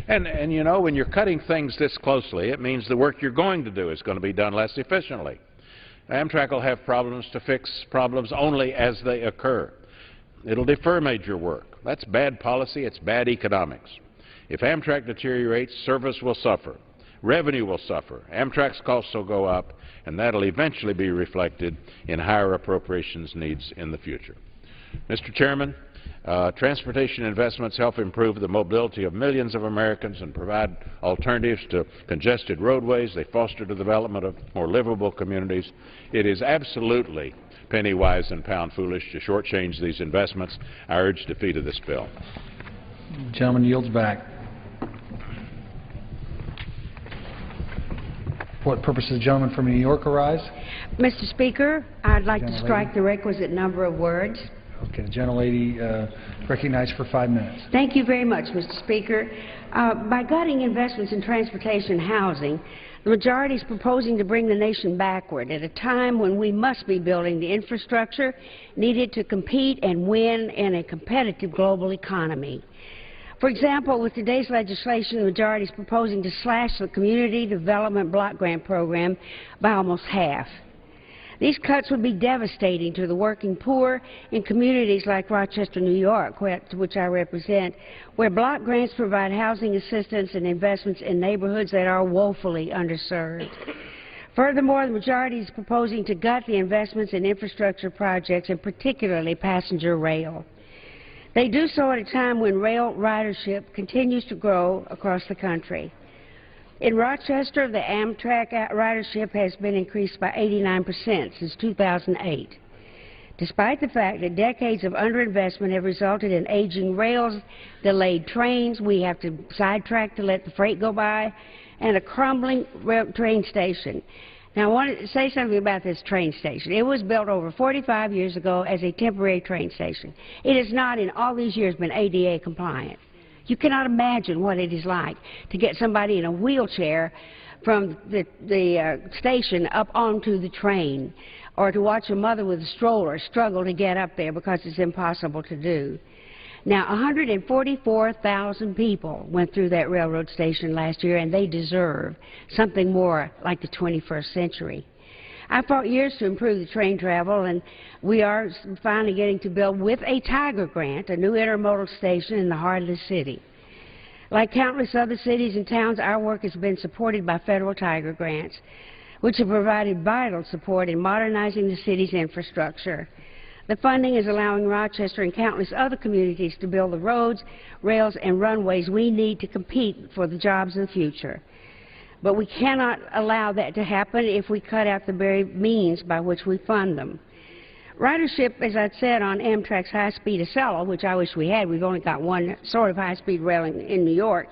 And you know, when you're cutting things this closely, it means the work you're going to do is going to be done less efficiently. Amtrak will have problems to fix problems only as they occur. It'll defer major work. That's bad policy. It's bad economics. If Amtrak deteriorates, service will suffer. Revenue will suffer. Amtrak's costs will go up, and that'll eventually be reflected in higher appropriations needs in the future. Mr. Chairman, transportation investments help improve the mobility of millions of Americans and provide alternatives to congested roadways. They foster the development of more livable communities. It is absolutely penny wise and pound foolish to shortchange these investments. I urge defeat of this bill. The gentleman yields back. For what purpose does the gentleman from New York arise? Mr. Speaker, I'd like to strike the requisite number of words. Okay, the gentlelady recognized for 5 minutes. Thank you very much, Mr. Speaker. By gutting investments in transportation and housing, the majority is proposing to bring the nation backward at a time when we must be building the infrastructure needed to compete and win in a competitive global economy. For example, with today's legislation, the majority is proposing to slash the Community Development Block Grant Program by almost half. These cuts would be devastating to the working poor in communities like Rochester, New York, which I represent, where block grants provide housing assistance and investments in neighborhoods that are woefully underserved. Furthermore, the majority is proposing to gut the investments in infrastructure projects, and particularly passenger rail. They do so at a time when rail ridership continues to grow across the country. In Rochester, the Amtrak ridership has been increased by 89% since 2008. Despite the fact that decades of underinvestment have resulted in aging rails, delayed trains, we have to sidetrack to let the freight go by, and a crumbling train station. Now, I want to say something about this train station. It was built over 45 years ago as a temporary train station. It has not, in all these years, been ADA compliant. You cannot imagine what it is like to get somebody in a wheelchair from the station up onto the train, or to watch a mother with a stroller struggle to get up there because it's impossible to do. Now, 144,000 people went through that railroad station last year, and they deserve something more like the 21st century. I fought years to improve the train travel, and we are finally getting to build, with a Tiger grant, a new intermodal station in the heart of the city. Like countless other cities and towns, our work has been supported by federal Tiger grants, which have provided vital support in modernizing the city's infrastructure. The funding is allowing Rochester and countless other communities to build the roads, rails, and runways we need to compete for the jobs of the future. But we cannot allow that to happen if we cut out the very means by which we fund them. Ridership, as I said, on Amtrak's high-speed Acela, which I wish we had, we've only got one sort of high-speed rail in New York,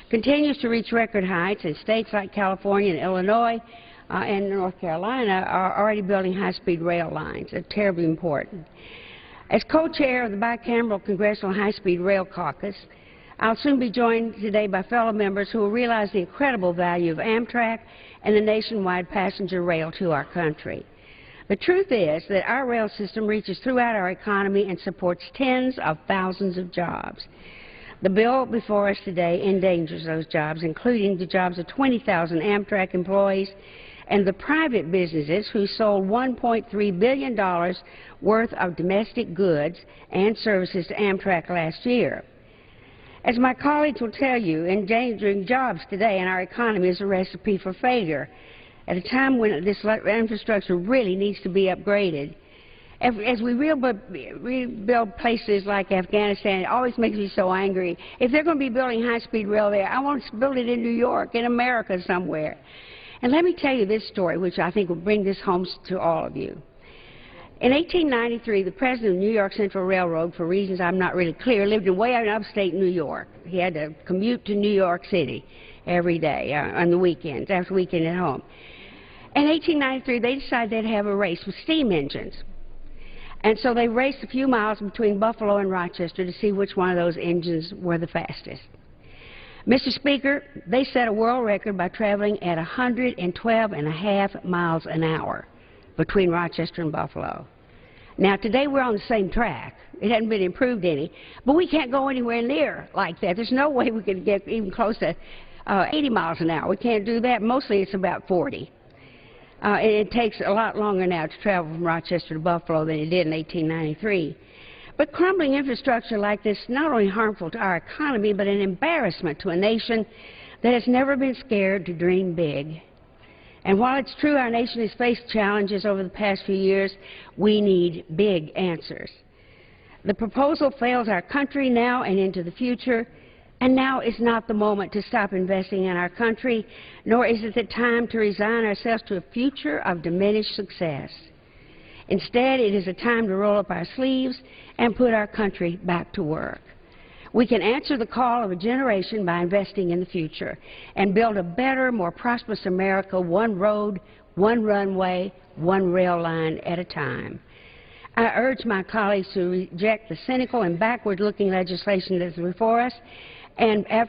continues to reach record heights, and states like California and Illinois and North Carolina are already building high-speed rail lines. They're terribly important. As co-chair of the bicameral Congressional High-Speed Rail Caucus, I'll soon be joined today by fellow members who will realize the incredible value of Amtrak and the nationwide passenger rail to our country. The truth is that our rail system reaches throughout our economy and supports tens of thousands of jobs. The bill before us today endangers those jobs, including the jobs of 20,000 Amtrak employees and the private businesses who sold $1.3 billion worth of domestic goods and services to Amtrak last year. As my colleagues will tell you, endangering jobs today in our economy is a recipe for failure at a time when this infrastructure really needs to be upgraded. As we rebuild places like Afghanistan, it always makes me so angry. If they're going to be building high-speed rail there, I want to build it in New York, in America somewhere. And let me tell you this story, which I think will bring this home to all of you. In 1893, the president of New York Central Railroad, for reasons I'm not really clear, lived way out in upstate New York. He had to commute to New York City every day on the weekends, after weekend at home. In 1893, they decided they'd have a race with steam engines. And so they raced a few miles between Buffalo and Rochester to see which one of those engines were the fastest. Mr. Speaker, they set a world record by traveling at 112.5 miles an hour. between Rochester and Buffalo. Now, today we're on the same track. It hasn't been improved any, but we can't go anywhere near like that. There's no way we could get even close to 80 miles an hour. We can't do that. Mostly it's about 40. And it takes a lot longer now to travel from Rochester to Buffalo than it did in 1893. But crumbling infrastructure like this is not only harmful to our economy, but an embarrassment to a nation that has never been scared to dream big. And while it's true our nation has faced challenges over the past few years, we need big answers. The proposal fails our country now and into the future, and now is not the moment to stop investing in our country, nor is it the time to resign ourselves to a future of diminished success. Instead, it is a time to roll up our sleeves and put our country back to work. We can answer the call of a generation by investing in the future and build a better, more prosperous America, one road, one runway, one rail line at a time. I urge my colleagues to reject the cynical and backward-looking legislation that is before us, and as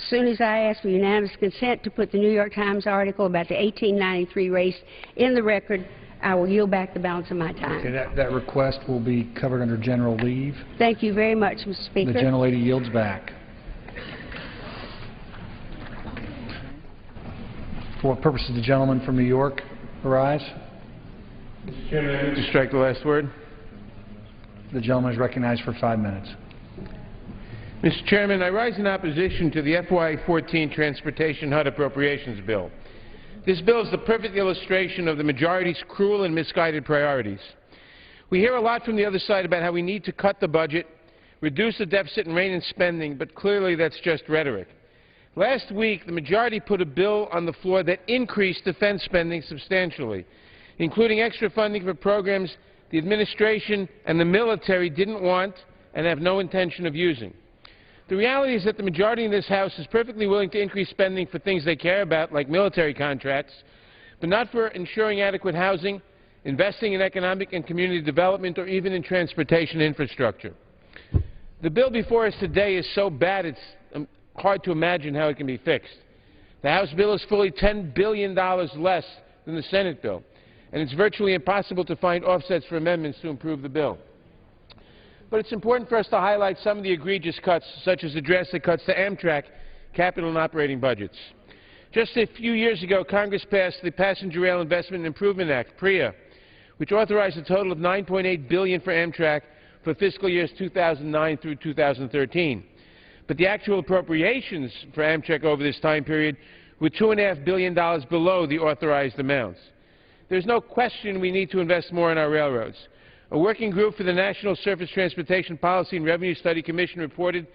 soon as I ask for unanimous consent to put the New York Times article about the 1893 race in the record, I will yield back the balance of my time. Okay, that request will be covered under general leave. Thank you very much, Mr. Speaker. The gentlelady yields back. For what purpose does the gentleman from New York arise? Mr. Chairman, I move to strike the last word. The gentleman is recognized for 5 minutes. Mr. Chairman, I rise in opposition to the FY14 Transportation HUD Appropriations Bill. This bill is the perfect illustration of the majority's cruel and misguided priorities. We hear a lot from the other side about how we need to cut the budget, reduce the deficit, and rein in spending, but clearly that's just rhetoric. Last week, the majority put a bill on the floor that increased defense spending substantially, including extra funding for programs the administration and the military didn't want and have no intention of using. The reality is that the majority in this House is perfectly willing to increase spending for things they care about, like military contracts, but not for ensuring adequate housing, investing in economic and community development, or even in transportation infrastructure. The bill before us today is so bad it's hard to imagine how it can be fixed. The House bill is fully $10 billion less than the Senate bill, and it's virtually impossible to find offsets for amendments to improve the bill. But it's important for us to highlight some of the egregious cuts, such as the drastic cuts to Amtrak capital and operating budgets. Just a few years ago, Congress passed the Passenger Rail Investment and Improvement Act, PRIA, which authorized a total of $9.8 billion for Amtrak for fiscal years 2009 through 2013. But the actual appropriations for Amtrak over this time period were $2.5 billion below the authorized amounts. There's no question we need to invest more in our railroads. A working group for the National Surface Transportation Policy and Revenue Study Commission reported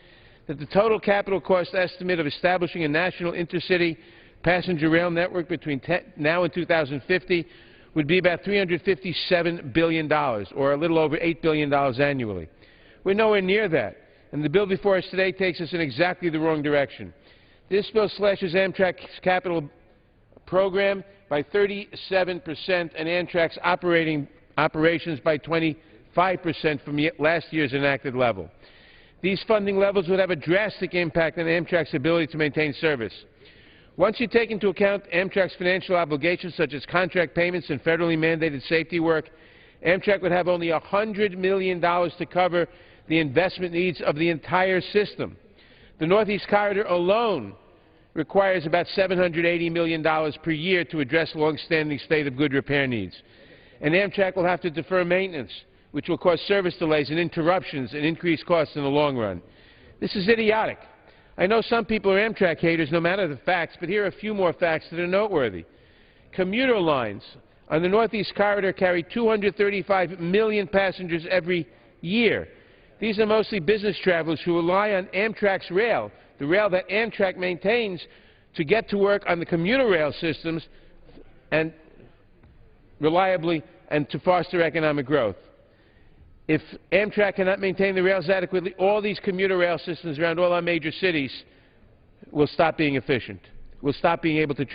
that the total capital cost estimate of establishing a national intercity passenger rail network between now and 2050 would be about $357 billion, or a little over $8 billion annually. We're nowhere near that, and the bill before us today takes us in exactly the wrong direction. This bill slashes Amtrak's capital program by 37% and Amtrak's operations by 25% from last year's enacted level. These funding levels would have a drastic impact on Amtrak's ability to maintain service. Once you take into account Amtrak's financial obligations, such as contract payments and federally mandated safety work, Amtrak would have only $100 million to cover the investment needs of the entire system. The Northeast Corridor alone requires about $780 million per year to address long-standing state of good repair needs. And Amtrak will have to defer maintenance, which will cause service delays and interruptions and increased costs in the long run. This is idiotic. I know some people are Amtrak haters, no matter the facts, but here are a few more facts that are noteworthy. Commuter lines on the Northeast Corridor carry 235 million passengers every year. These are mostly business travelers who rely on Amtrak's rail, the rail that Amtrak maintains, to get to work on the commuter rail systems and reliably and to foster economic growth. If Amtrak cannot maintain the rails adequately, all these commuter rail systems around all our major cities will stop being efficient, will stop being able to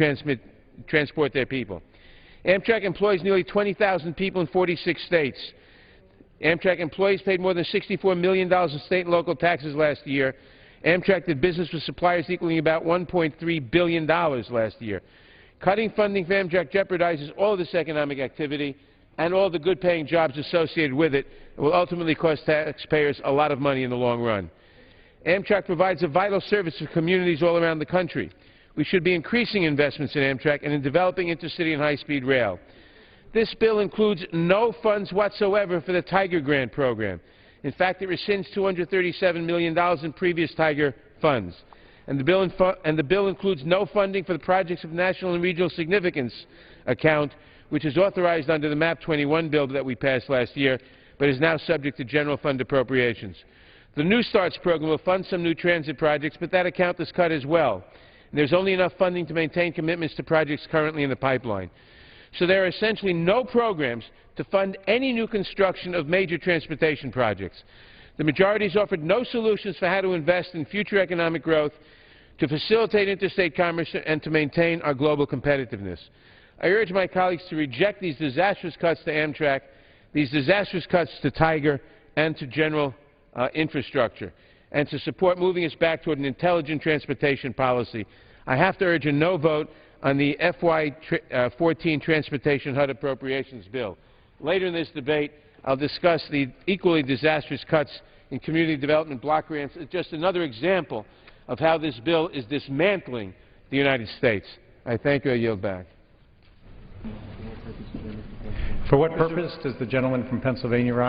transport their people. Amtrak employs nearly 20,000 people in 46 states. Amtrak employees paid more than $64 million in state and local taxes last year. Amtrak did business with suppliers equaling about $1.3 billion last year. Cutting funding for Amtrak jeopardizes all of this economic activity, and all the good-paying jobs associated with it. It will ultimately cost taxpayers a lot of money in the long run. Amtrak provides a vital service to communities all around the country. We should be increasing investments in Amtrak and in developing intercity and high-speed rail. This bill includes no funds whatsoever for the Tiger Grant program. In fact, it rescinds $237 million in previous Tiger funds. And the bill includes no funding for the projects of national and regional significance account, which is authorized under the MAP 21 bill that we passed last year, but is now subject to general fund appropriations. The New Starts program will fund some new transit projects, but that account is cut as well. And there's only enough funding to maintain commitments to projects currently in the pipeline. So there are essentially no programs to fund any new construction of major transportation projects. The majority has offered no solutions for how to invest in future economic growth, to facilitate interstate commerce, and to maintain our global competitiveness. I urge my colleagues to reject these disastrous cuts to Amtrak, these disastrous cuts to Tiger, and to general infrastructure, and to support moving us back toward an intelligent transportation policy. I have to urge a no vote on the FY14 Transportation HUD Appropriations Bill. Later in this debate, I'll discuss the equally disastrous cuts in community development block grants as just another example of how this bill is dismantling the United States. I thank you. I yield back. For what purpose does the gentleman from Pennsylvania rise?